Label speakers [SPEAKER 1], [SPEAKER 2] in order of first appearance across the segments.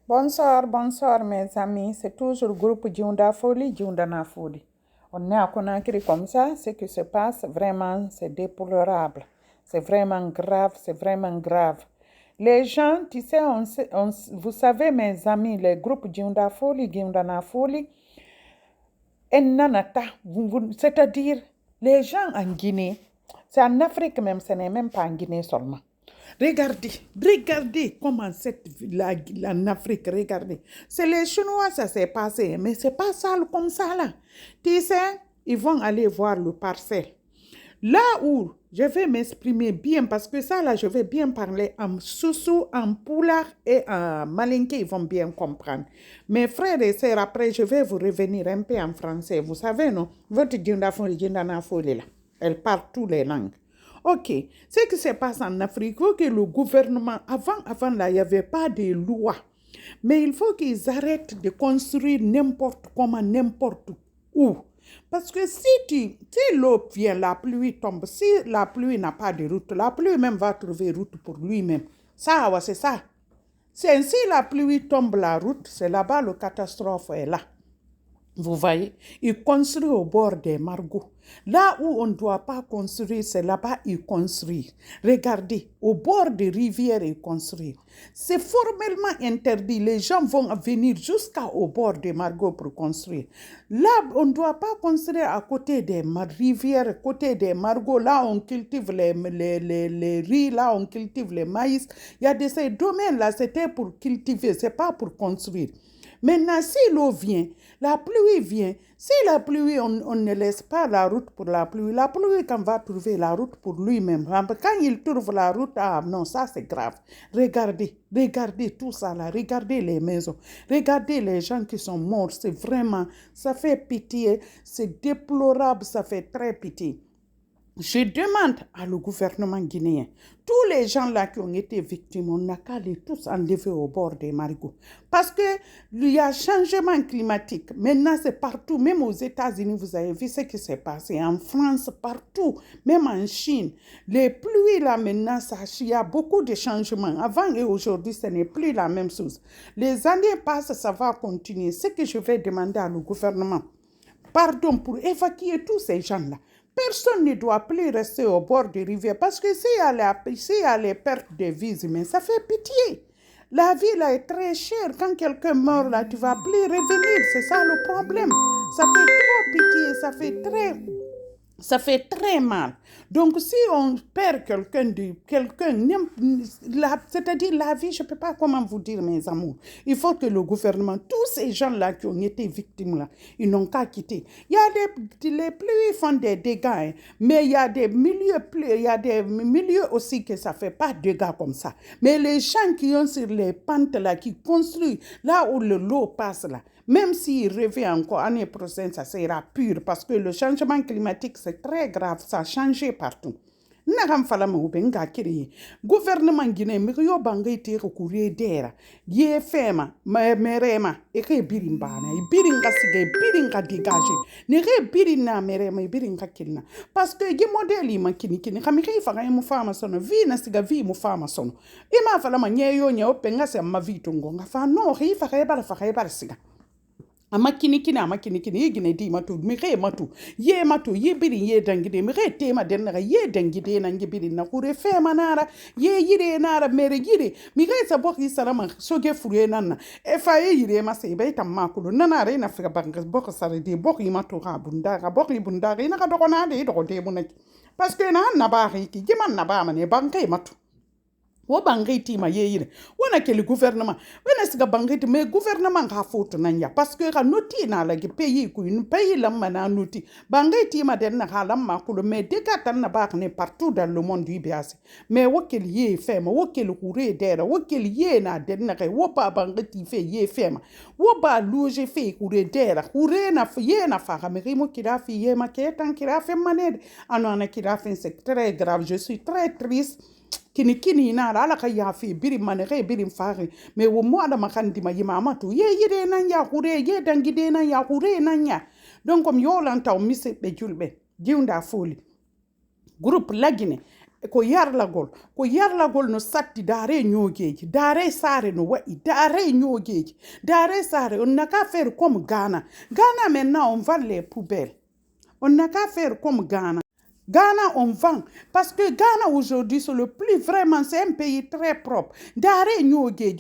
[SPEAKER 1] Bonsoir, bonsoir mes amis. C'est toujours le groupe Djunda Folie, Djunda Na Folie. On est à Conakry comme ça. Ce qui se passe, vraiment, c'est déplorable. C'est vraiment grave, c'est vraiment grave. Les gens, tu sais, vous savez mes amis, le groupe Djunda Folie, Djunda Na Folie, c'est-à-dire les gens en Guinée, c'est en Afrique même, ce n'est même pas en Guinée seulement. Regardez comment en Afrique, regardez. C'est les Chinois, ça s'est passé, mais c'est pas ça comme ça là. Tu sais, ils vont aller voir le parcelle. Là où je vais m'exprimer bien, parce que ça là, je vais bien parler en Soussou, en Poulard et en Malinké, ils vont bien comprendre. Mes frères et sœurs, après, je vais vous revenir un peu en français. Vous savez, non? Votre Djindafoli là, elle parle toutes les langues. Ok, ce qui se passe en Afrique, il faut que le gouvernement, avant là, il n'y avait pas de loi. Mais il faut qu'ils arrêtent de construire n'importe comment, n'importe où. Parce que si l'eau vient, la pluie tombe, si la pluie n'a pas de route, la pluie même va trouver route pour lui-même. Ça, c'est ça. Si la pluie tombe la route, c'est là-bas la catastrophe est là. Vous voyez, ils construisent au bord des margots. Là où on ne doit pas construire, c'est là-bas ils construisent. Regardez, au bord des rivières, ils construisent. C'est formellement interdit. Les gens vont venir jusqu'au bord des margots pour construire. Là, on ne doit pas construire à côté des rivières, à côté des margots. Là, on cultive les riz, là, on cultive les maïs. Il y a ces domaines-là, c'était pour cultiver, ce n'est pas pour construire. Maintenant, si l'eau vient, la pluie vient. Si la pluie, on ne laisse pas la route pour la pluie quand va trouver la route pour lui-même. Quand il trouve la route, ah non, ça c'est grave. Regardez tout ça là, regardez les maisons, regardez les gens qui sont morts, c'est vraiment, ça fait pitié, c'est déplorable, ça fait très pitié. Je demande à le gouvernement guinéen, tous les gens là qui ont été victimes, on n'a qu'à les tous enlever au bord des marigots. Parce qu'il y a changement climatique. Maintenant, c'est partout. Même aux États-Unis, vous avez vu ce qui s'est passé. En France, partout. Même en Chine. Les pluies là maintenant, il y a beaucoup de changements. Avant et aujourd'hui, ce n'est plus la même chose. Les années passent, ça va continuer. Ce que je vais demander à le gouvernement, pardon pour évacuer tous ces gens-là. Personne ne doit plus rester au bord des rivières parce que s'il y a les pertes de vies humaines, ça fait pitié. La vie là est très chère. Quand quelqu'un meurt là, tu ne vas plus revenir. C'est ça le problème. Ça fait trop pitié, ça fait très mal. Donc, si on perd c'est-à-dire la vie, je ne peux pas comment vous dire, mes amours. Il faut que le gouvernement, tous ces gens-là qui ont été victimes, là, ils n'ont qu'à quitter. Il y a les pluies font des dégâts, hein, mais il y a des milieux aussi que ça ne fait pas de dégâts comme ça. Mais les gens qui ont sur les pentes, là, qui construisent, là où l'eau passe, là, même s'il revient encore l'année prochaine, ça sera pur parce que le changement climatique, c'est très grave, ça a changé partout. Nagam falama ubenga kiri gouvernement guinéen mi yo bangay te ko dera ye fema merema e ke birimbana e biringa sige biringa dégagé ne re birina merema e biringa kilna parce que ge modèle ma kini kami ke fa mu fama sono vi na siga vi mu fama sono e ma falama nyeyo nya openga se ma vitungo nga fa no re fa bala siga amakini yigine di matu mire matu ye biri ye dangide mire tema denna ye dangide na ngibiri na kure fe manara ye yire nara mere yire mire sa boki salama soge fure nanna e fa ye yire ma se be tamma kulu nana re na fika banga bok sare de boki matu ga boki bunda na ka dokona de do de munaki parce que na ba ri ki jiman na ba mane bankai matu wo bangiti ma yeyire wona ke le gouvernement wona siga bangiti mais gouvernement ga foto nanya parce que ga noti na la pays ku une pays la mana noti bangiti ma den na hala ma ku le mais dekatan na ba ne partout dans le monde du bias mais wokel ye fema wokel hure dera wokel ye na den na wo pa bangiti fe ye fema wo ba loge fe hure dera hure na ye na fa me rimo kira fi ye ma ke tan kira fe manede anona kira fe c'est très grave je suis très triste kini na ala ka ya fi biri manere biri fare me wo mo ada makandi ma yima matu ye yire nan ya hure ye dangide nan ya hure nan ya donc comme yo lanta o mise be julbe jiunda foli groupe lagine ko yarlagol no satti dare nyogeji dare sare no wa'i dare nyogeji dare sare on n'a qu'à faire comme Ghana maintenant on vend les poubelles on n'a qu'à faire comme Ghana, on vend. Parce que Ghana, aujourd'hui, c'est le plus vraiment, c'est un pays très propre. D'arrêt, regardez,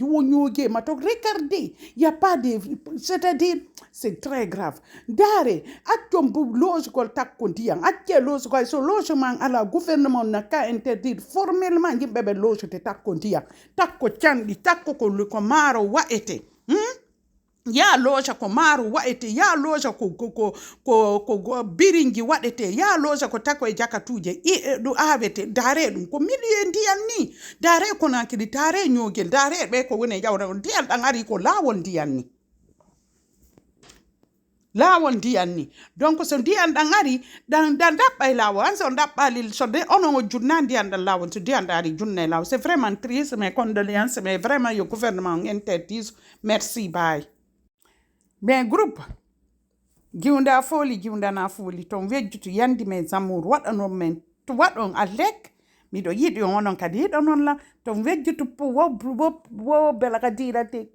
[SPEAKER 1] il n'y a pas de... C'est-à-dire, c'est très grave. D'arrêt, atombu logikol takondiang, atie logikol, so logement à la gouvernement n'a qu'à interdire formellement, il y a loge de takondiang, tako chandi, tako ko maro wa ete. Ya loja ko maru waete ya loja ko biringi waɗete ya loja ko tako e jakatuje ɗu awete dare ɗum ko miliye ndiyan ni dare ko nakidi dare ñogel dare ɓe ko woni jawra ndiyan ɗan ari ko lawol ndiyan ni donc so ndiyan ɗan ari ɗan daɓɓa e lawol an so daɓɓali so de onon o junna ndiyan ɗan lawol so ndiyan ɗan ari junna e lawol c'est vraiment triste mes condoléances mais vraiment yo gouvernement interdise merci bye. Ben groupe giunda foli giunda na foli ton wejjutu yandi me zamour waɗanon men to waɗon a lek miɗo yiɗi on onon kadi yiɗo non la ton wejjutu wo belaga dirate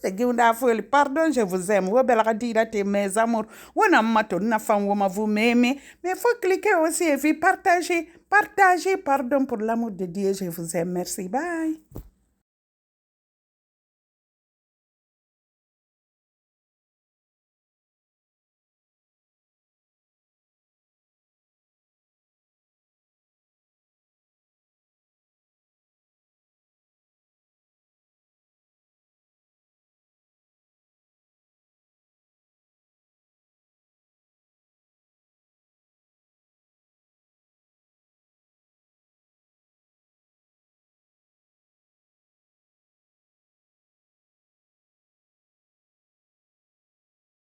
[SPEAKER 1] c'est giunda foli pardon je vous aime wo belaga dirate mes amours wona mato na fam woma vous m'aimez mais faut cliquer aussi et puis partager pardon pour l'amour de Dieu je vous aime merci bye.